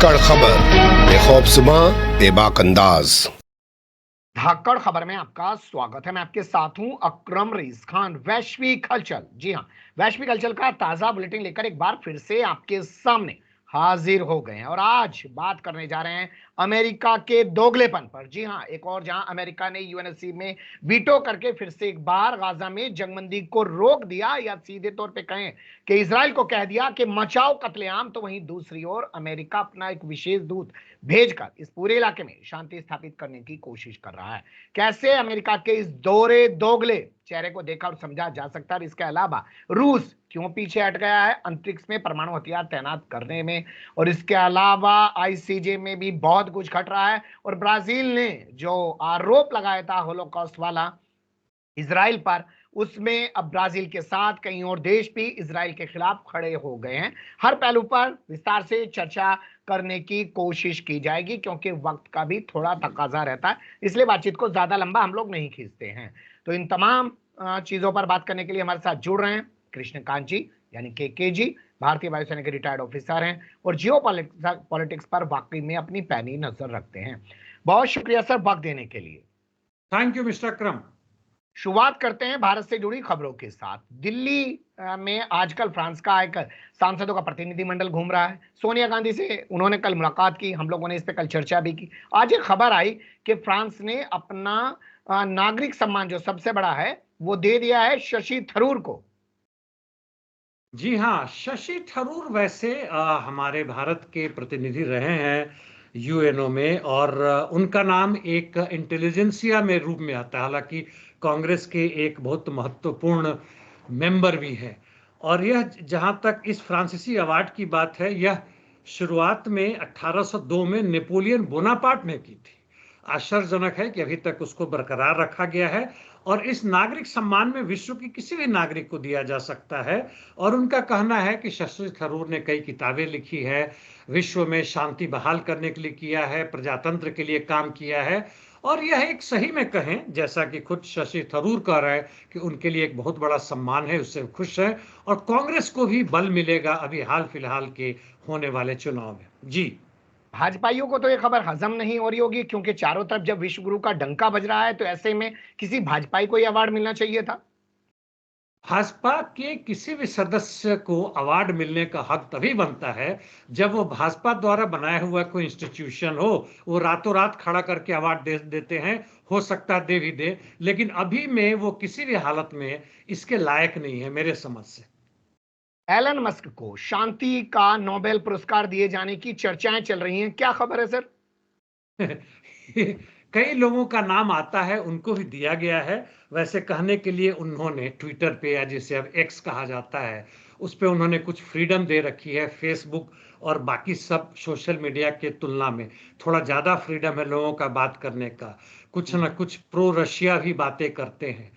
धाकड़ खबर, बेखौफज़ुबां, बेबाक अंदाज। धाकड़ खबर में आपका स्वागत है। मैं आपके साथ हूं अकरम रईस खान। वैश्विक हलचल, जी हां, वैश्विक हलचल का ताजा बुलेटिन लेकर एक बार फिर से आपके सामने हाजिर हो गए हैं और आज बात करने जा रहे हैं अमेरिका के दोगलेपन पर। जी हां, एक और जहां अमेरिका ने यूएनएससी में वीटो करके फिर से एक बार गाजा में जंगबंदी को रोक दिया, या सीधे तौर पे कहें कि इजराइल को कह दिया कि मचाओ कत्लेआम, तो वहीं दूसरी ओर अमेरिका अपना एक विशेष दूत भेजकर इस पूरे इलाके में शांति स्थापित करने की कोशिश कर रहा है। कैसे अमेरिका के इस दोगले चेहरे को देखा और समझा जा सकता है। इसके अलावा रूस क्यों पीछे हट गया है अंतरिक्ष में परमाणु हथियार तैनात करने में, और इसके अलावा आईसीजे में भी बहुत कुछ घट रहा है। और ब्राजील ने जो आरोप लगाया था होलोकॉस्ट वाला इजराइल पर, उसमें अब ब्राजील के साथ कई और देश भी इजराइल के खिलाफ खड़े हो गए हैं। हर पहलू पर विस्तार से चर्चा करने की कोशिश की जाएगी, क्योंकि वक्त का भी थोड़ा तकाजा रहता है, इसलिए बातचीत को ज्यादा लंबा हम लोग नहीं खींचते हैं। तो इन तमाम चीजों पर बात करने के लिए हमारे साथ जुड़ रहे हैं कृष्णकांत जी, यानी के जी, भारतीय वायुसेना के रिटायर्ड ऑफिसर हैं और जियो पॉलिटिक्स पर वाकई में अपनी पैनी नजर रखते हैं। बहुत शुक्रिया सर वक्त देने के लिए। थैंक यू मिस्टर अकरम। शुरुआत करते हैं भारत से जुड़ी खबरों के साथ। दिल्ली में आजकल फ्रांस का एक सांसदों का प्रतिनिधिमंडल घूम रहा है। सोनिया गांधी से उन्होंने कल मुलाकात की, हम लोगों ने इस पे कल चर्चा भी की। आज एक खबर आई कि फ्रांस ने अपना नागरिक सम्मान जो सबसे बड़ा है वो दे दिया है शशि थरूर को। जी हाँ, शशि थरूर वैसे हमारे भारत के प्रतिनिधि रहे हैं यूएनओ में, और उनका नाम एक इंटेलिजेंसिया में रूप में आता है, हालांकि कांग्रेस के एक बहुत महत्वपूर्ण मेंबर भी है। और यह जहां तक इस फ्रांसीसी अवार्ड की बात है, यह शुरुआत में 1802 में नेपोलियन बोनापार्ट ने की थी। आश्चर्यजनक है कि अभी तक उसको बरकरार रखा गया है, और इस नागरिक सम्मान में विश्व की किसी भी नागरिक को दिया जा सकता है। और उनका कहना है कि शशि थरूर ने कई किताबें लिखी है, विश्व में शांति बहाल करने के लिए किया है, प्रजातंत्र के लिए काम किया है। और यह एक सही में कहें, जैसा कि खुद शशि थरूर कह रहे हैं, कि उनके लिए एक बहुत बड़ा सम्मान है, उससे खुश है। और कांग्रेस को भी बल मिलेगा अभी हाल फिलहाल के होने वाले चुनाव में। जी, भाजपाइयों को तो ये खबर हजम नहीं हो रही होगी, क्योंकि चारों तरफ जब विश्व गुरु का डंका बज रहा है तो ऐसे में किसी भाजपाई को ये अवार्ड मिलना चाहिए था। भाजपा के किसी भी सदस्य को अवार्ड मिलने का हक तभी बनता है जब वो भाजपा द्वारा बनाया हुआ कोई इंस्टीट्यूशन हो। वो रातों रात खड़ा करके अवार्ड दे देते हैं, हो सकता है दे भी दे, लेकिन अभी में वो किसी भी हालत में इसके लायक नहीं है मेरे समझ से। एलन मस्क को शांति का नोबेल पुरस्कार दिए जाने की चर्चाएं चल रही हैं, क्या खबर है सर? कई लोगों का नाम आता है, उनको भी दिया गया है। वैसे कहने के लिए उन्होंने ट्विटर पे, या जिसे अब एक्स कहा जाता है, उस पे उन्होंने कुछ फ्रीडम दे रखी है। फेसबुक और बाकी सब सोशल मीडिया के तुलना में थोड़ा ज़्यादा फ्रीडम है लोगों का बात करने का। कुछ ना कुछ प्रो रशिया भी बातें करते हैं।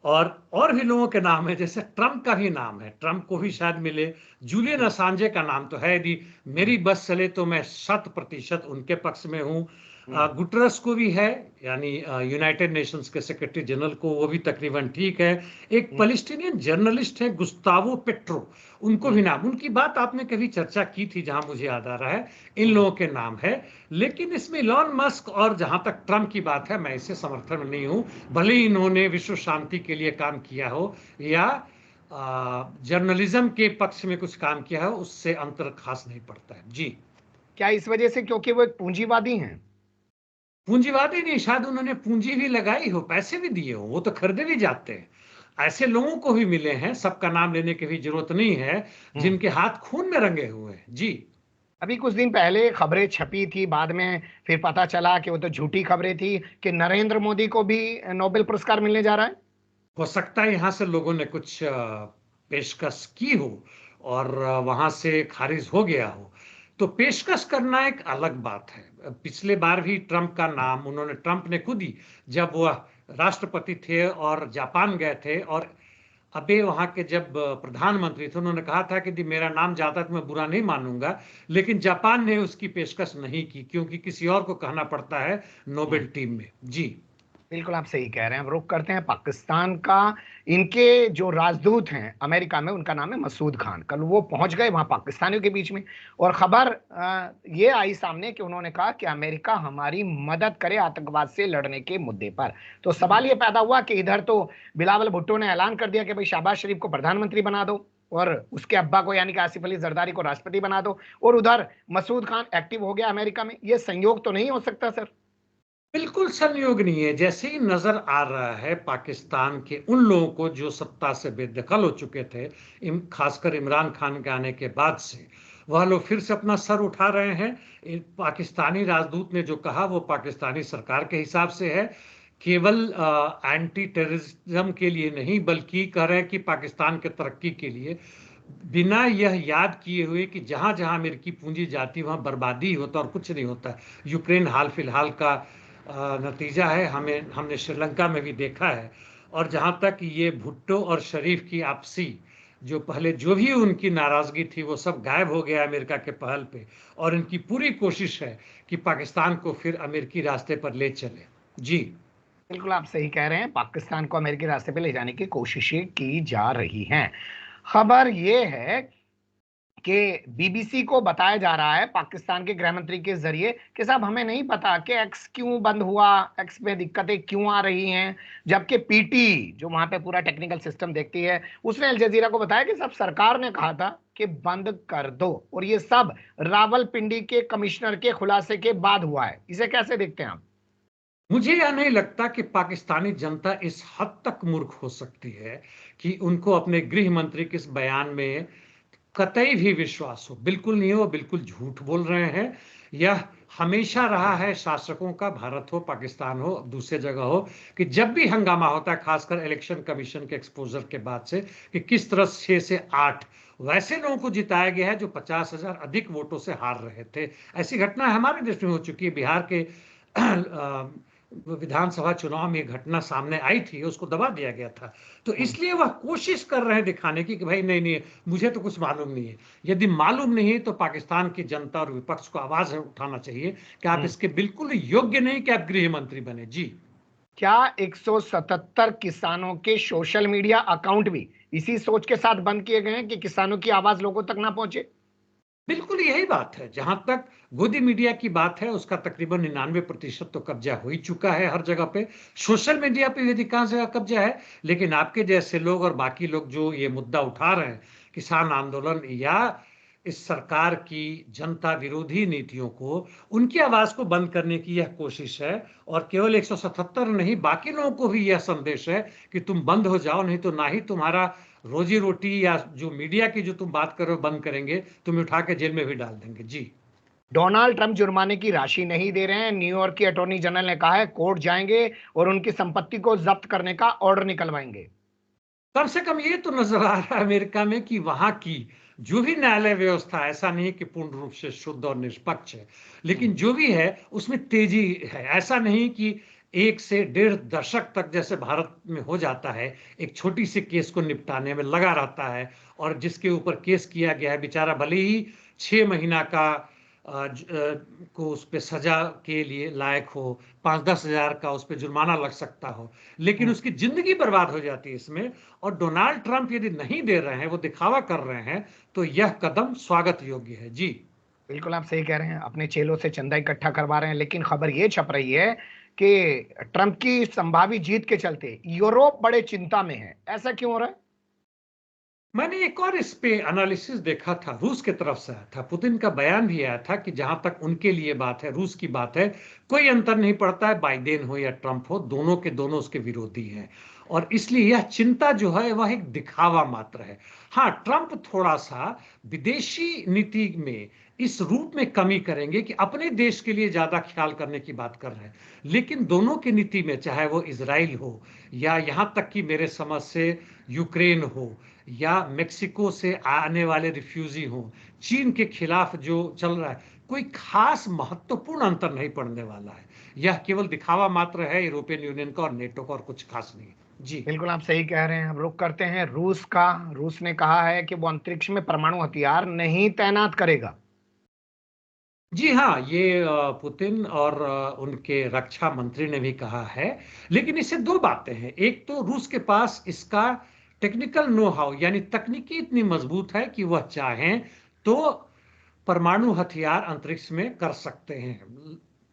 और भी लोगों के नाम है, जैसे ट्रंप का भी नाम है, ट्रंप को भी शायद मिले। जूलियन असांजे का नाम तो है, यदि मेरी बस चले तो मैं 100% उनके पक्ष में हूँ। गुटरस को भी है, यानी यूनाइटेड नेशंस के सेक्रेटरी जनरल को, वो भी तकरीबन ठीक है। एक पैलेस्टीनियन जर्नलिस्ट है गुस्तावो पेट्रो, उनको भी नाम। उनकी बात आपने कभी चर्चा की थी जहां मुझे याद आ रहा है, इन लोगों के नाम है। लेकिन इसमें इलॉन मस्क और जहां तक ट्रंप की बात है, मैं इससे समर्थन में नहीं हूं। भले ही इन्होंने विश्व शांति के लिए काम किया हो या जर्नलिज्म के पक्ष में कुछ काम किया हो, उससे अंतर खास नहीं पड़ता है। जी, क्या इस वजह से क्योंकि वो एक पूंजीवादी हैं? पूंजीवादी नहीं, शायद उन्होंने पूंजी भी लगाई हो, पैसे भी दिए हो, वो तो खरीदे भी जाते हैं। ऐसे लोगों को भी मिले हैं, सबका नाम लेने की भी जरूरत नहीं है, जिनके हाथ खून में रंगे हुए हैं। जी, अभी कुछ दिन पहले खबरें छपी थी, बाद में फिर पता चला कि वो तो झूठी खबरें थी कि नरेंद्र मोदी को भी नोबेल पुरस्कार मिलने जा रहा है। हो सकता है यहाँ से लोगों ने कुछ पेशकश की हो और वहां से खारिज हो गया हो। तो पेशकश करना एक अलग बात है। पिछले बार भी ट्रंप का नाम उन्होंने, ट्रंप ने खुद ही, जब वह राष्ट्रपति थे और जापान गए थे, और अबे वहां के जब प्रधानमंत्री थे, उन्होंने कहा था कि यदि मेरा नाम जाता तो मैं बुरा नहीं मानूंगा। लेकिन जापान ने उसकी पेशकश नहीं की, क्योंकि किसी और को कहना पड़ता है नोबेल टीम में। जी, बिल्कुल आप सही कह रहे हैं। अब रुख करते हैं पाकिस्तान का। इनके जो राजदूत हैं अमेरिका में, उनका नाम है मसूद खान। कल वो पहुंच गए वहां पाकिस्तानियों के बीच में, और खबर ये आई सामने कि उन्होंने कहा कि अमेरिका हमारी मदद करे आतंकवाद से लड़ने के मुद्दे पर। तो सवाल ये पैदा हुआ कि इधर तो बिलावल भुट्टो ने ऐलान कर दिया कि भाई शहबाज शरीफ को प्रधानमंत्री बना दो, और उसके अब्बा को यानी कि आसिफ अली जरदारी को राष्ट्रपति बना दो, और उधर मसूद खान एक्टिव हो गया अमेरिका में। ये संयोग तो नहीं हो सकता सर? बिल्कुल संयोग नहीं है। जैसे ही नजर आ रहा है पाकिस्तान के उन लोगों को जो सत्ता से बेदखल हो चुके थे, खासकर इमरान खान के आने के बाद से, वह लोग फिर से अपना सर उठा रहे हैं। पाकिस्तानी राजदूत ने जो कहा वो पाकिस्तानी सरकार के हिसाब से है, केवल एंटी टेररिज्म के लिए नहीं, बल्कि कह रहे हैं कि पाकिस्तान के तरक्की के लिए, बिना यह याद किए हुए कि जहां जहां अमेरिकी पूंजी जाती वहां बर्बादी होता और कुछ नहीं होता। यूक्रेन हाल फिलहाल का नतीजा है, हमने श्रीलंका में भी देखा है। और जहां तक ये भुट्टो और शरीफ की आपसी जो पहले जो भी उनकी नाराजगी थी वो सब गायब हो गया अमेरिका के पहल पे, और इनकी पूरी कोशिश है कि पाकिस्तान को फिर अमेरिकी रास्ते पर ले चले। जी बिल्कुल आप सही कह रहे हैं। पाकिस्तान को अमेरिकी रास्ते पे ले जाने की कोशिशें की जा रही हैं। खबर ये है कि बीबीसी को बताया जा रहा है पाकिस्तान के गृह मंत्री के जरिए कि साहब हमें नहीं पता कि एक्स क्यों बंद हुआ, एक्स में दिक्कतें क्यों आ रही हैं, जबकि पीटी जो वहां पे पूरा टेक्निकल सिस्टम देखती है, उसने अल जजीरा को बताया कि साहब सरकार ने कहा था कि बंद कर दो, और ये सब रावलपिंडी के कमिश्नर के खुलासे के बाद हुआ है। इसे कैसे देखते हैं आप? मुझे यह नहीं लगता कि पाकिस्तानी जनता इस हद तक मूर्ख हो सकती है कि उनको अपने गृह मंत्री के इस बयान में कतई भी विश्वास हो। बिल्कुल नहीं हो, बिल्कुल झूठ बोल रहे हैं। यह हमेशा रहा है शासकों का, भारत हो, पाकिस्तान हो, दूसरे जगह हो, कि जब भी हंगामा होता है, खासकर इलेक्शन कमीशन के एक्सपोजर के बाद से, कि किस तरह 6 से 8 वैसे लोगों को जिताया गया है जो 50,000 अधिक वोटों से हार रहे थे। ऐसी घटना हमारे देश में हो चुकी है। बिहार के विधानसभा चुनाव में घटना सामने आई थी, उसको दबा दिया गया था। तो इसलिए वह कोशिश कर रहे हैं दिखाने की कि भाई नहीं नहीं, मुझे तो कुछ मालूम नहीं है। यदि मालूम नहीं है तो पाकिस्तान की जनता और विपक्ष को आवाज उठाना चाहिए कि आप इसके बिल्कुल योग्य नहीं कि आप गृह मंत्री बने। जी क्या 177 किसानों के सोशल मीडिया अकाउंट भी इसी सोच के साथ बंद किए गए हैं कि किसानों की आवाज लोगों तक ना पहुंचे? बिल्कुल यही बात है। जहां तक गोदी मीडिया की बात है, उसका तकरीबन 99% तो कब्जा हो ही चुका है हर जगह पे। सोशल मीडिया पे अधिकांश जगह कब्जा है, लेकिन आपके जैसे लोग और बाकी लोग जो ये मुद्दा उठा रहे हैं, किसान आंदोलन या इस सरकार की जनता विरोधी नीतियों को, उनकी आवाज को बंद करने की यह कोशिश है। और केवल 177 नहीं, बाकी लोगों को भी यह संदेश है कि तुम बंद हो जाओ, नहीं तो ना ही तुम्हारा रोजी रोटी या जो मीडिया की जो तुम बात कर रहे हो बंद करेंगे, तुम्हें उठा के जेल में भी डाल देंगे। जी डोनाल्ड ट्रंप जुर्माने की राशि नहीं दे रहे हैं। न्यूयॉर्क की अटॉर्नी जनरल ने कहा है कोर्ट जाएंगे और उनकी संपत्ति को जब्त करने का ऑर्डर निकलवाएंगे। कम से कम ये तो नजर आ रहा है अमेरिका में कि वहां की जो भी न्यायालय व्यवस्था, ऐसा नहीं कि पूर्ण रूप से शुद्ध और निष्पक्ष है, लेकिन जो भी है उसमें तेजी है। ऐसा नहीं कि 1 से 1.5 दशक तक जैसे भारत में हो जाता है, एक छोटी सी केस को निपटाने में लगा रहता है, और जिसके ऊपर केस किया गया है बेचारा भले ही 6 महीना का को उस पे सजा के लिए लायक हो, 5-10 हज़ार का उस पे जुर्माना लग सकता हो, लेकिन उसकी जिंदगी बर्बाद हो जाती है इसमें। और डोनाल्ड ट्रंप यदि नहीं दे रहे हैं, वो दिखावा कर रहे हैं, तो यह कदम स्वागत योग्य है। जी बिल्कुल आप सही कह रहे हैं। अपने चेलों से चंदा इकट्ठा करवा रहे हैं, लेकिन खबर यह छप रही है कि ट्रंप की संभावित जीत के चलते यूरोप बड़े चिंता में है। ऐसा क्यों हो रहा है? मैंने एक और इस पे एनालिसिस देखा था, रूस के तरफ से आया था। पुतिन का बयान भी आया था कि जहां तक उनके लिए बात है, रूस की बात है, कोई अंतर नहीं पड़ता है, बाइडेन हो या ट्रंप हो, दोनों के दोनों उसके विरोधी हैं। और इसलिए यह चिंता जो है वह एक दिखावा मात्र है। हाँ, ट्रंप थोड़ा सा विदेशी नीति में इस रूप में कमी करेंगे कि अपने देश के लिए ज्यादा ख्याल करने की बात कर रहे हैं, लेकिन दोनों की नीति में, चाहे वो इजराइल हो या यहां तक कि मेरे समझ से यूक्रेन हो या मेक्सिको से आने वाले रिफ्यूजी हो, चीन के खिलाफ जो चल रहा है, कोई खास महत्वपूर्ण अंतर नहीं पड़ने वाला है। यह केवल दिखावा मात्र है यूरोपियन यूनियन का और नेटो का, और कुछ खास नहीं। जी बिल्कुल आप सही कह रहे हैं। हम रुक करते हैं रूस का। रूस ने कहा है कि वो अंतरिक्ष में परमाणु हथियार नहीं तैनात करेगा। जी हाँ, ये पुतिन और उनके रक्षा मंत्री ने भी कहा है। लेकिन इससे दो बातें हैं। एक तो रूस के पास इसका टेक्निकल नो हाउ यानी तकनीकी इतनी मजबूत है कि वह चाहें तो परमाणु हथियार अंतरिक्ष में कर सकते हैं,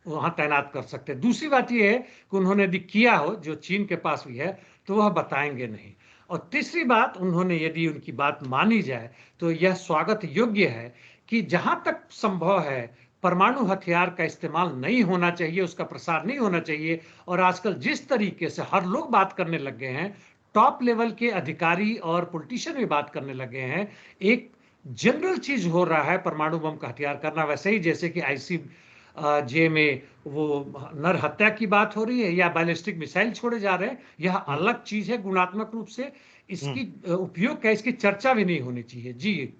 वहां तैनात कर सकते हैं। दूसरी बात यह है कि उन्होंने यदि किया हो, जो चीन के पास भी है, तो वह बताएंगे नहीं। और तीसरी बात, उन्होंने यदि उनकी बात मानी जाए तो यह स्वागत योग्य है कि जहां तक संभव है परमाणु हथियार का इस्तेमाल नहीं होना चाहिए, उसका प्रसार नहीं होना चाहिए। और आजकल जिस तरीके से हर लोग बात करने लग गए हैं, टॉप लेवल के अधिकारी और पॉलिटिशियन भी बात करने लगे हैं, एक जनरल चीज हो रहा है परमाणु बम का हथियार करना। वैसे ही जैसे कि आईसीजे में वो नर हत्या की बात हो रही है या बैलिस्टिक मिसाइल छोड़े जा रहे हैं, यह अलग चीज है गुणात्मक रूप से। इसकी उपयोग क्या, इसकी चर्चा भी नहीं होनी चाहिए। जी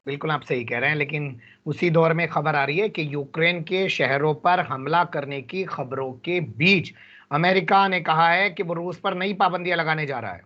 बिल्कुल आप सही कह रहे हैं, लेकिन उसी दौर में खबर आ रही है कि यूक्रेन के शहरों पर हमला करने की खबरों के बीच अमेरिका ने कहा है कि वो रूस पर नई पाबंदियां लगाने जा रहा है।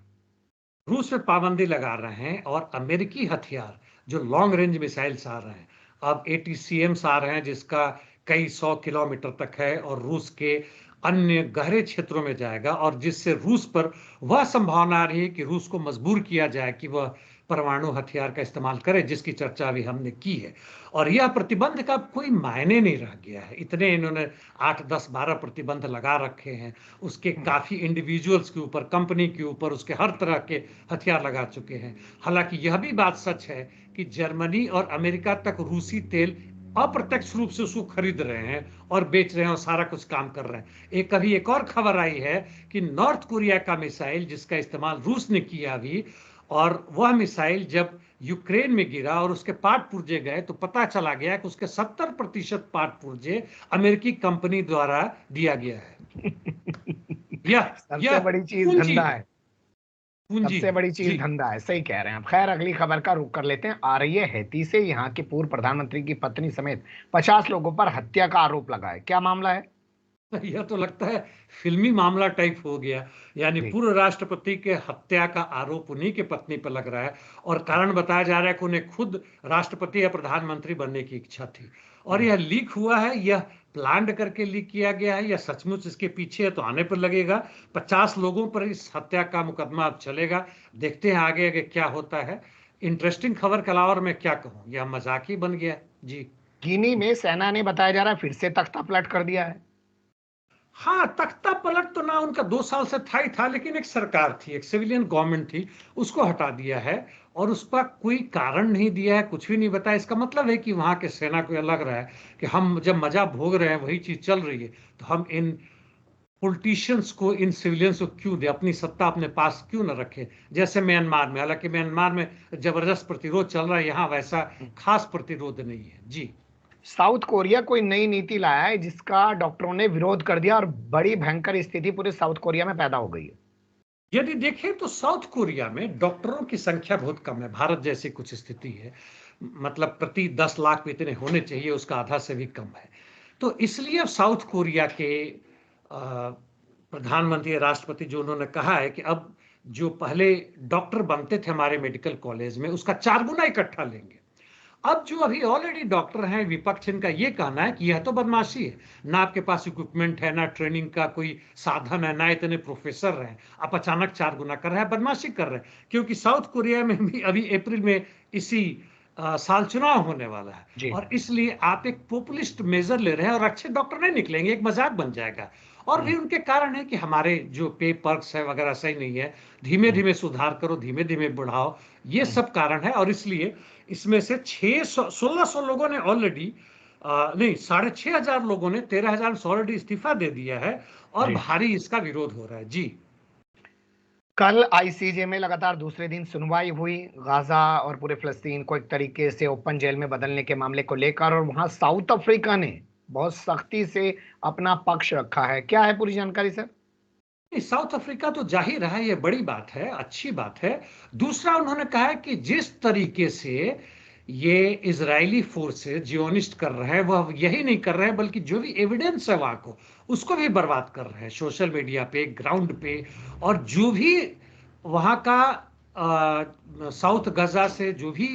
रूस पे पाबंदी लगा रहे हैं और अमेरिकी हथियार जो लॉन्ग रेंज मिसाइल्स आ रहे हैं, अब एटीसीएम्स आ रहे हैं जिसका कई 100 किलोमीटर तक है और रूस के अन्य गहरे क्षेत्रों में जाएगा, और जिससे रूस पर वह संभावना आ रही है कि रूस को मजबूर किया जाए कि वह परमाणु हथियार का इस्तेमाल करे, जिसकी चर्चा अभी हमने की है। और यह प्रतिबंध का कोई मायने नहीं रह गया है। इतने इन्होंने 8, 10, 12 प्रतिबंध लगा रखे हैं, उसके काफी इंडिविजुअल्स के ऊपर, कंपनी के ऊपर, उसके हर तरह के हथियार लगा चुके हैं। हालांकि यह भी बात सच है कि जर्मनी और अमेरिका तक रूसी तेल अप्रत्यक्ष रूप से उसको खरीद रहे हैं और बेच रहे हैं और सारा कुछ काम कर रहे हैं। एक और खबर आई है कि नॉर्थ कोरिया का मिसाइल जिसका इस्तेमाल रूस ने किया अभी, और वह मिसाइल जब यूक्रेन में गिरा और उसके पार्ट पुर्जे गए तो पता चला गया कि उसके 70% पार्ट पुर्जे अमेरिकी कंपनी द्वारा दिया गया है। सबसे बड़ी चीज पूंजी धंधा है, है। पूंजी सबसे है। बड़ी चीज जी धंधा है, सही कह रहे हैं आप। खैर, अगली खबर का रुख कर लेते हैं। आ रही है हैती से, यहाँ के पूर्व प्रधानमंत्री की पत्नी समेत 50 लोगों पर हत्या का आरोप लगा है। क्या मामला है? यह तो लगता है फिल्मी मामला टाइप हो गया। यानी जी। पूर्व राष्ट्रपति के हत्या का आरोप उन्हीं के पत्नी पर लग रहा है, और कारण बताया जा रहा है कि उन्हें खुद राष्ट्रपति या प्रधानमंत्री बनने की इच्छा थी। और यह लीक हुआ है, यह प्लान करके लीक किया गया है या सचमुच इसके पीछे है तो आने पर लगेगा। 50 लोगों पर इस हत्या का मुकदमा अब चलेगा। देखते हैं आगे आगे क्या होता है। इंटरेस्टिंग खबर के अलावा और मैं क्या कहूँ, यह मजाक ही बन गया। जी गिनी में सेना ने बताया जा रहा है फिर से तख्ता पलट कर दिया है। हाँ, तख्ता पलट तो ना उनका 2 साल से था ही था, लेकिन एक सरकार थी, एक सिविलियन गवर्नमेंट थी, उसको हटा दिया है और उसका कोई कारण नहीं दिया है, कुछ भी नहीं बताया। इसका मतलब है कि वहां के सेना को यह लग रहा है कि हम जब मजा भोग रहे हैं वही चीज चल रही है, तो हम इन पॉलिटिशियंस को, इन सिविलियंस को क्यों दे, अपनी सत्ता अपने पास क्यों न रखे। जैसे म्यांमार में, हालांकि म्यांमार में जबरदस्त प्रतिरोध चल रहा है, यहाँ वैसा खास प्रतिरोध नहीं है। जी साउथ कोरिया कोई नई नीति लाया है जिसका डॉक्टरों ने विरोध कर दिया और बड़ी भयंकर स्थिति पूरे साउथ कोरिया में पैदा हो गई है। यदि देखें तो साउथ कोरिया में डॉक्टरों की संख्या बहुत कम है, भारत जैसी कुछ स्थिति है। मतलब प्रति 10 लाख में इतने होने चाहिए, उसका आधा से भी कम है। तो इसलिए अब साउथ कोरिया के प्रधानमंत्री राष्ट्रपति जो उन्होंने कहा है कि अब जो पहले डॉक्टर बनते थे हमारे मेडिकल कॉलेज में, उसका 4 गुना इकट्ठा लेंगे। अब जो अभी ऑलरेडी डॉक्टर हैं, विपक्ष इनका ये कहना है कि यह तो बदमाशी है, ना आपके पास इक्विपमेंट है, ना ट्रेनिंग का कोई साधन है, ना इतने प्रोफेसर हैं, आप अचानक 4 गुना कर रहे हैं, बदमाशी कर रहे हैं। क्योंकि साउथ कोरिया में भी अभी अप्रैल में इसी साल चुनाव होने वाला है, जी। और इसलिए आप एक पॉपुलिस्ट मेजर ले रहे हैं और अच्छे डॉक्टर नहीं निकलेंगे, एक मजाक बन जाएगा। और भी उनके कारण है कि हमारे जो पे पर्क्स है वगैरह सही नहीं है, धीमे धीमे सुधार करो, धीमे धीमे बढ़ाओ, ये सब कारण है। और इसलिए इसमें से 1600 लोगों ने ऑलरेडी, नहीं 6500 लोगों ने, 13,000 ऑलरेडी इस्तीफा दे दिया है और जी। भारी इसका विरोध हो रहा है। जी कल आईसीजे में लगातार दूसरे दिन सुनवाई हुई गाजा और पूरे फिलिस्तीन को एक तरीके से ओपन जेल में बदलने के मामले को लेकर, और वहां साउथ अफ्रीका ने बहुत सख्ती से अपना पक्ष रखा है। क्या है पूरी जानकारी सर? साउथ अफ्रीका तो जाहिर है, ये बड़ी बात है, अच्छी बात है। दूसरा, उन्होंने कहा है कि जिस तरीके से ये इजरायली फोर्सेस जियोनिस्ट कर रहे हैं, वह यही नहीं कर रहे हैं बल्कि जो भी एविडेंस है वहां को, उसको भी बर्बाद कर रहे हैं सोशल मीडिया पे, ग्राउंड पे। और जो भी वहां का साउथ गजा से जो भी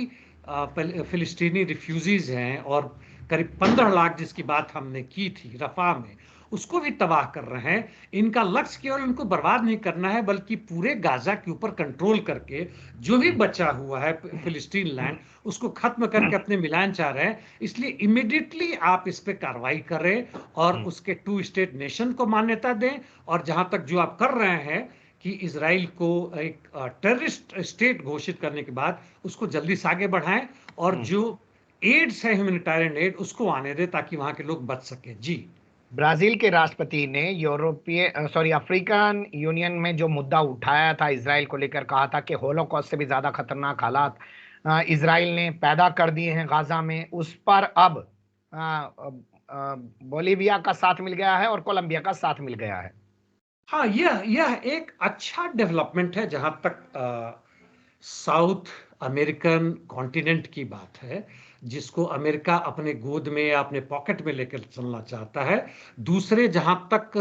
फिलिस्तीनी रिफ्यूजीज हैं और करीब 15 लाख जिसकी बात हमने की थी रफा में, उसको भी तबाह कर रहे हैं। इनका लक्ष्य केवल उनको बर्बाद नहीं करना है, बल्कि पूरे गाजा के ऊपर कंट्रोल करके जो भी बचा हुआ है फिलिस्तीन लैंड, उसको खत्म करके अपने मिलान चाह रहे हैं। इसलिए इमिडिएटली आप इस पे कार्रवाई करें और उसके 2 स्टेट नेशन को मान्यता दें। और जहां तक जो आप कर रहे हैं कि इजराइल को एक टेररिस्ट स्टेट घोषित करने के बाद उसको जल्दी से आगे बढ़ाएं, और जो एड्स है, ह्यूमैनिटेरियन एड, उसको आने दें ताकि वहां के लोग बच सके। जी, ब्राजील के राष्ट्रपति ने अफ्रीकन यूनियन में जो मुद्दा उठाया था इजराइल को लेकर, कहा था कि होलोकॉस्ट से भी ज्यादा खतरनाक हालात इजराइल ने पैदा कर दिए हैं गाजा में। उस पर अब बोलीविया का साथ मिल गया है और कोलंबिया का साथ मिल गया है। हाँ, यह एक अच्छा डेवलपमेंट है जहां तक साउथ अमेरिकन कॉन्टिनेंट की बात है, जिसको अमेरिका अपने गोद में या अपने पॉकेट में लेकर चलना चाहता है। दूसरे, जहां तक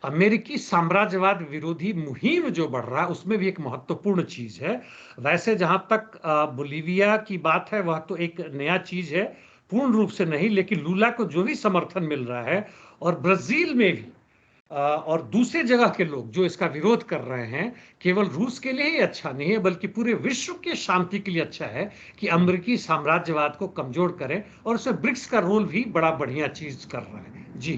अमेरिकी साम्राज्यवाद विरोधी मुहिम जो बढ़ रहा है, उसमें भी एक महत्वपूर्ण चीज है। वैसे जहां तक बोलीविया की बात है, वह तो एक नया चीज है, पूर्ण रूप से नहीं, लेकिन लूला को जो भी समर्थन मिल रहा है, और ब्राजील में भी और दूसरे जगह के लोग जो इसका विरोध कर रहे हैं, केवल रूस के लिए ही अच्छा नहीं है, बल्कि पूरे विश्व के शांति के लिए अच्छा है कि अमेरिकी साम्राज्यवाद को कमजोर करें। और उसमें ब्रिक्स का रोल भी बड़ा बढ़िया चीज कर रहा है। जी,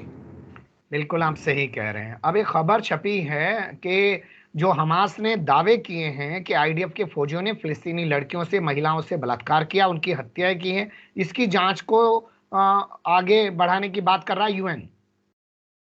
बिल्कुल आप सही कह रहे हैं। अब एक खबर छपी है कि जो हमास ने दावे किए हैं कि आईडीएफ के फौजियों ने फिलिस्तीनी लड़कियों से, महिलाओं से बलात्कार किया, उनकी हत्याएं की हैं, इसकी जांच को आगे बढ़ाने की बात कर रहा है यूएन।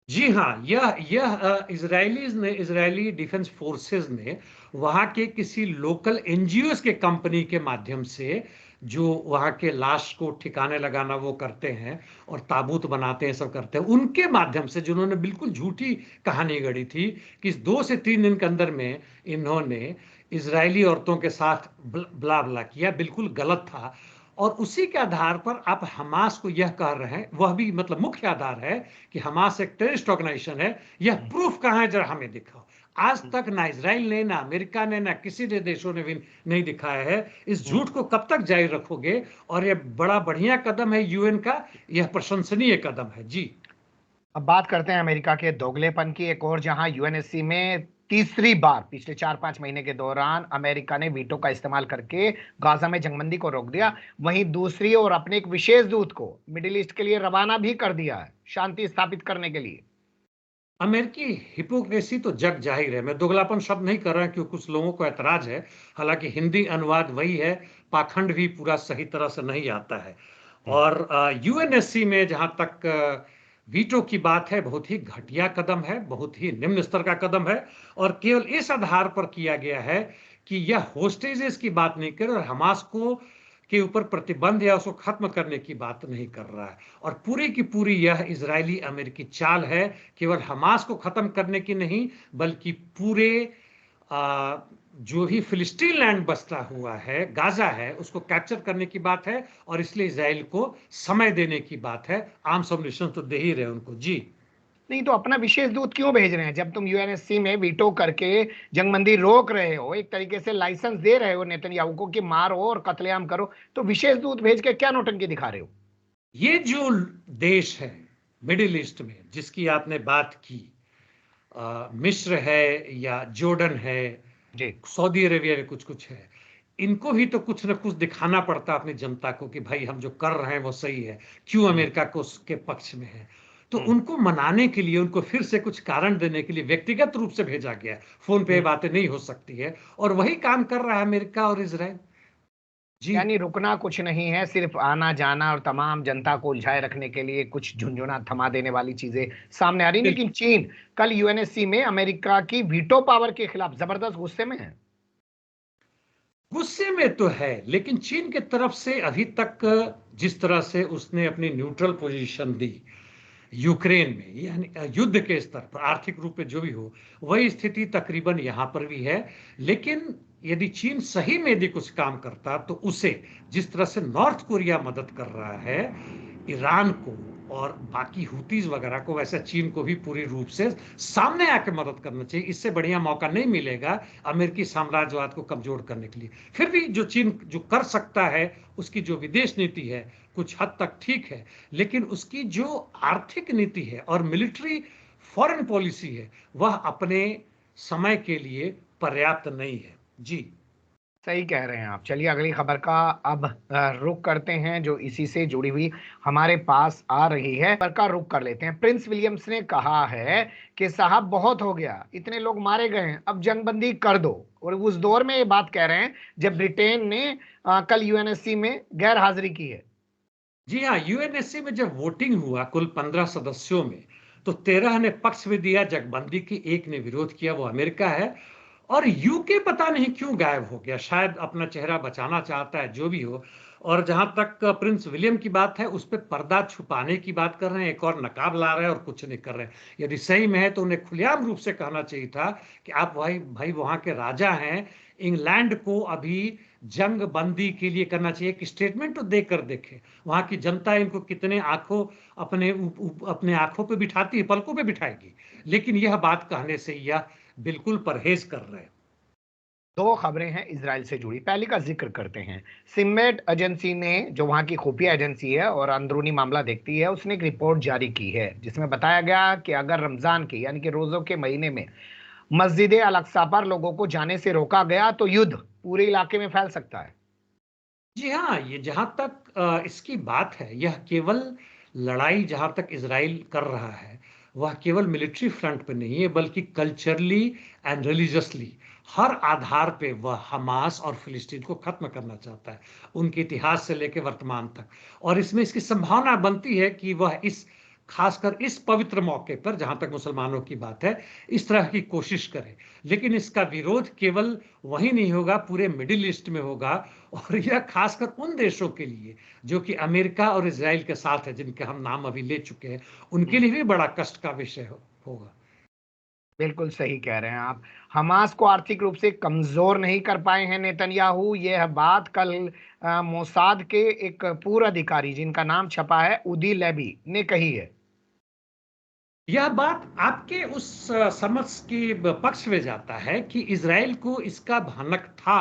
जी हाँ, यह इजरायली डिफेंस फोर्सेस ने वहां के किसी लोकल एनजीओ के कंपनी के माध्यम से, जो वहां के लाश को ठिकाने लगाना वो करते हैं और ताबूत बनाते हैं, सब करते हैं, उनके माध्यम से, जिन्होंने बिल्कुल झूठी कहानी गढ़ी थी कि 2 से 3 दिन के अंदर में इन्होंने इजरायली औरतों के साथ ब्ला ब्ला किया, बिल्कुल गलत था। और उसी के आधार पर आप हमास को यह कह रहे हैं, वह भी मतलब मुख्य आधार है कि हमास एक टेररिस्ट ऑर्गेनाइजेशन है। यह प्रूफ कहां है, जरा हमें दिखाओ। आज तक ना इजराइल ने, ना अमेरिका ने, ना किसी ने देशों ने भी नहीं दिखाया है। इस झूठ को कब तक जारी रखोगे? और यह बड़ा बढ़िया कदम है यूएन का, यह प्रशंसनीय कदम है। जी, अब बात करते हैं अमेरिका के दोगलेपन की एक और, जहां यूएनएससी में तीसरी बार पिछले 4-5 महीने के दौरान अमेरिका ने वीटो का इस्तेमाल करके गाजा में जंगबंदी को रोक दिया। वहीं दूसरी ओर अपने एक विशेष दूत को मिडिल ईस्ट के लिए रवाना भी कर दिया है, शांति स्थापित करने के लिए। अमेरिकी हिपोक्रेसी तो जग जाहिर है। मैं दोगलापन शब्द नहीं कर रहा क्योंकि कुछ लोगों को ऐतराज है, हालांकि हिंदी अनुवाद वही है, पाखंड भी पूरा सही तरह से नहीं आता है। और यूएनएससी में जहां तक वीटो की बात है, बहुत ही घटिया कदम है, बहुत ही निम्न स्तर का कदम है, और केवल इस आधार पर किया गया है कि यह होस्टेजेस की बात नहीं कर और हमास को के ऊपर प्रतिबंध या उसको खत्म करने की बात नहीं कर रहा है। और पूरी की पूरी यह इजरायली अमेरिकी चाल है, केवल हमास को खत्म करने की नहीं, बल्कि पूरे जो भी फिलिस्तीन लैंड बसता हुआ है, गाजा है, उसको कैप्चर करने की बात है। और इसलिए इजराइल को समय देने की बात है। आर्म्स ऑपरेशन तो दे ही रहे उनको। जी, नहीं तो अपना विशेष दूत क्यों भेज रहे हैं? जब तुम यूएनएससी में वीटो करके जंगबंदी रोक रहे हो, एक तरीके से लाइसेंस दे रहे हो नेतन्याहू को कि मारो और कत्लेआम करो, तो विशेष दूत भेज के क्या नौटंकी दिखा रहे हो? ये जो देश है मिडिल ईस्ट में जिसकी आपने बात की, मिस्र है या जॉर्डन है, जी, सऊदी अरेबिया में कुछ कुछ है, इनको भी तो कुछ ना कुछ दिखाना पड़ता अपनी जनता को कि भाई हम जो कर रहे हैं वो सही है, क्यों अमेरिका को उसके पक्ष में है। तो उनको मनाने के लिए, उनको फिर से कुछ कारण देने के लिए व्यक्तिगत रूप से भेजा गया है। फोन पे बातें नहीं हो सकती है, और वही काम कर रहा है अमेरिका और इजराइल। जी, यानी रुकना कुछ नहीं है, सिर्फ आना जाना और तमाम जनता को उलझाए रखने के लिए कुछ झुंझुना थमा देने वाली चीजें सामने आ रही। लेकिन चीन कल यूएनएससी में अमेरिका की वीटो पावर के खिलाफ जबरदस्त गुस्से में है। गुस्से में तो है, लेकिन चीन की तरफ से अभी तक जिस तरह से उसने अपनी न्यूट्रल पोजीशन दी यूक्रेन में, यानी युद्ध के स्तर पर आर्थिक रूप में जो भी हो, वही स्थिति तकरीबन यहां पर भी है। लेकिन यदि चीन सही में यदि कुछ काम करता तो उसे, जिस तरह से नॉर्थ कोरिया मदद कर रहा है ईरान को और बाकी हुतीज वगैरह को, वैसे चीन को भी पूरी रूप से सामने आके मदद करना चाहिए। इससे बढ़िया मौका नहीं मिलेगा अमेरिकी साम्राज्यवाद को कमजोर करने के लिए। फिर भी जो चीन जो कर सकता है, उसकी जो विदेश नीति है कुछ हद तक ठीक है, लेकिन उसकी जो आर्थिक नीति है और मिलिट्री फॉरेन पॉलिसी है वह अपने समय के लिए पर्याप्त नहीं है। जी सही कह रहे हैं आप। चलिए अगली खबर का अब रुख करते हैं जो इसी से जुड़ी हुई हमारे पास आ रही है। खबर का रुख कर लेते हैं। प्रिंस विलियम्स ने कहा है कि साहब बहुत हो गया, इतने लोग मारे गए हैं, अब जंगबंदी कर दो। और उस दौर में ये बात कह रहे हैं जब ब्रिटेन ने कल यूएनएससी में गैर हाजिरी की है। जी हाँ, यूएनएससी में जब वोटिंग हुआ कुल 15 सदस्यों में, तो 13 ने पक्ष में दिया जगबंदी की, एक ने विरोध किया, वो अमेरिका है। और यूके पता नहीं क्यों गायब हो गया, शायद अपना चेहरा बचाना चाहता है, जो भी हो। और जहां तक प्रिंस विलियम की बात है, उस पर पर्दा छुपाने की बात कर रहे हैं, एक और नकाब ला रहे हैं और कुछ नहीं कर रहे हैं। यदि सही में है तो उन्हें खुलेआम रूप से कहना चाहिए था कि आप भाई भाई वहां के राजा हैं, इंग्लैंड को अभी जंग बंदी के लिए करना चाहिए। एक स्टेटमेंट तो देकर देखे, वहां की जनता इनको कितने आंखों अपने आंखों पे बिठाती है, पलकों पे बिठाएगी, लेकिन यह बात कहने से यह बिल्कुल परहेज कर रहे हैं। दो खबरें हैं इजराइल से जुड़ी। पहली का जिक्र करते हैं। सिमेट एजेंसी ने, जो वहां की खुफिया एजेंसी है और अंदरूनी मामला देखती है, उसने एक रिपोर्ट जारी की है जिसमें बताया गया कि अगर रमजान के यानी कि रोजों के महीने में मस्जिद अल अक्सा पर लोगों को जाने से रोका गया तो युद्ध पूरे इलाके में फैल सकता है। जी हाँ, ये जहां तक इसकी बात है, यह केवल लड़ाई जहां तक इजराइल कर रहा है वह केवल मिलिट्री फ्रंट पे नहीं है, बल्कि कल्चरली एंड रिलीजियसली हर आधार पे वह हमास और फिलिस्तीन को खत्म करना चाहता है, उनके इतिहास से लेकर वर्तमान तक। और इसमें इसकी संभावना बनती है कि वह इस खासकर इस पवित्र मौके पर, जहां तक मुसलमानों की बात है, इस तरह की कोशिश करे। लेकिन इसका विरोध केवल वही नहीं होगा, पूरे मिडिल ईस्ट में होगा। और यह खासकर उन देशों के लिए जो कि अमेरिका और इजराइल के साथ है, जिनके हम नाम अभी ले चुके हैं, उनके लिए भी बड़ा कष्ट का विषय होगा। बिल्कुल सही कह रहे हैं आप। हमास को आर्थिक रूप से कमजोर नहीं कर पाए हैं नेतन्याहू, यह बात कल मोसाद के एक पूर्व अधिकारी जिनका नाम छपा है उदी लेबी ने कही है। यह बात आपके उस समझ के पक्ष में जाता है कि इजराइल को इसका भनक था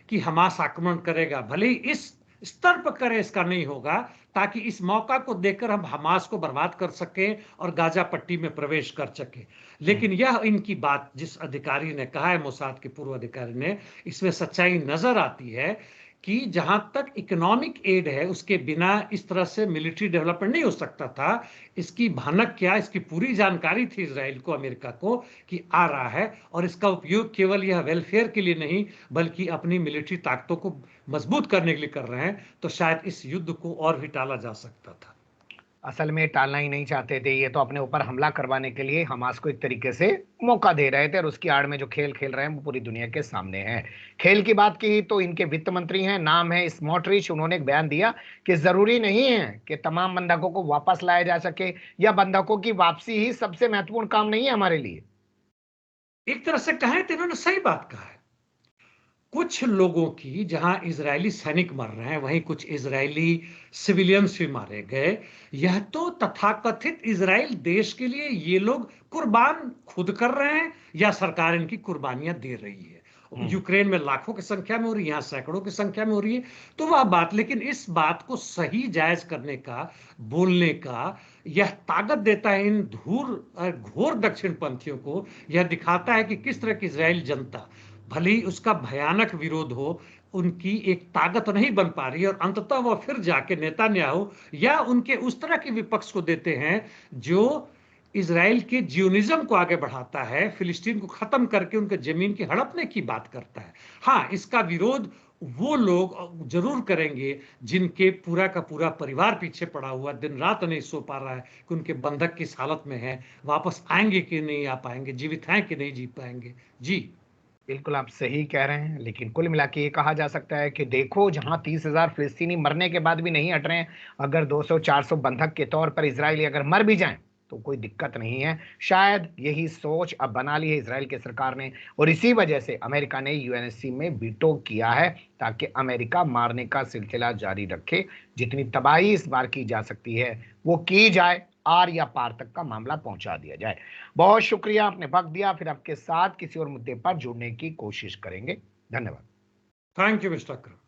कि हमास आक्रमण करेगा, भले ही इस स्तर पर करे इसका नहीं होगा, ताकि इस मौका को देखकर हम हमास को बर्बाद कर सकें और गाजा पट्टी में प्रवेश कर सके। लेकिन यह इनकी बात जिस अधिकारी ने कहा है, मोसाद के पूर्व अधिकारी ने, इसमें सच्चाई नजर आती है कि जहां तक इकोनॉमिक एड है उसके बिना इस तरह से मिलिट्री डेवलपमेंट नहीं हो सकता था। इसकी भनक क्या, इसकी पूरी जानकारी थी इजराइल को, अमेरिका को, कि आ रहा है, और इसका उपयोग केवल यह वेलफेयर के लिए नहीं बल्कि अपनी मिलिट्री ताकतों को मजबूत करने के लिए कर रहे हैं। तो शायद इस युद्ध को और भी टाला जा सकता था। असल में टालना ही नहीं चाहते थे, ये तो अपने ऊपर हमला करवाने के लिए हमास को एक तरीके से मौका दे रहे थे, और उसकी आड़ में जो खेल खेल रहे हैं वो पूरी दुनिया के सामने है। खेल की बात की तो इनके वित्त मंत्री हैं, नाम है स्मोट्रिच। उन्होंने एक बयान दिया कि जरूरी नहीं है कि तमाम बंधकों को वापस लाया जा सके, या बंधकों की वापसी ही सबसे महत्वपूर्ण काम नहीं है हमारे लिए। एक तरह से कहें तो इन्होंने सही बात कहा है। कुछ लोगों की, जहां इजरायली सैनिक मर रहे हैं वहीं कुछ इजरायली सिविलियंस भी मारे गए। यह तो तथाकथित इजराइल देश के लिए ये लोग कुर्बान खुद कर रहे हैं या सरकार इनकी कुर्बानियां दे रही है। यूक्रेन में लाखों की संख्या में हो रही है, यहां सैकड़ों की संख्या में हो रही है, तो वह बात। लेकिन इस बात को सही जायज करने का, बोलने का, यह ताकत देता है इन घोर दक्षिणपंथियों को। यह दिखाता है कि किस तरह की इजराइल जनता, भले ही उसका भयानक विरोध हो, उनकी एक ताकत नहीं बन पा रही है। और अंततः वह फिर जाके नेतान्याहू या उनके उस तरह के विपक्ष को देते हैं जो इजराइल के जियोनिज्म को आगे बढ़ाता है, फिलिस्तीन को खत्म करके उनके जमीन की हड़पने की बात करता है। हाँ, इसका विरोध वो लोग जरूर करेंगे जिनके पूरा का पूरा परिवार पीछे पड़ा हुआ, दिन रात नहीं सो पा रहा है कि उनके बंधक किस हालत में है, वापस आएंगे कि नहीं आ पाएंगे, जीवित हैं कि नहीं जी पाएंगे। जी बिल्कुल आप सही कह रहे हैं, लेकिन कुल मिला के ये कहा जा सकता है कि देखो, जहां 30,000 फिलिस्तीनी मरने के बाद भी नहीं हट रहे हैं, अगर 200-400 बंधक के तौर पर इजरायली अगर मर भी जाएं तो कोई दिक्कत नहीं है। शायद यही सोच अब बना ली है इजराइल की सरकार ने, और इसी वजह से अमेरिका ने यूएनएससी में वीटो किया है, ताकि अमेरिका मारने का सिलसिला जारी रखे। जितनी तबाही इस बार की जा सकती है वो की जाए, आर या पार तक का मामला पहुंचा दिया जाए। बहुत शुक्रिया, आपने वक्त दिया। फिर आपके साथ किसी और मुद्दे पर जुड़ने की कोशिश करेंगे। धन्यवाद। Thank you mister Akram.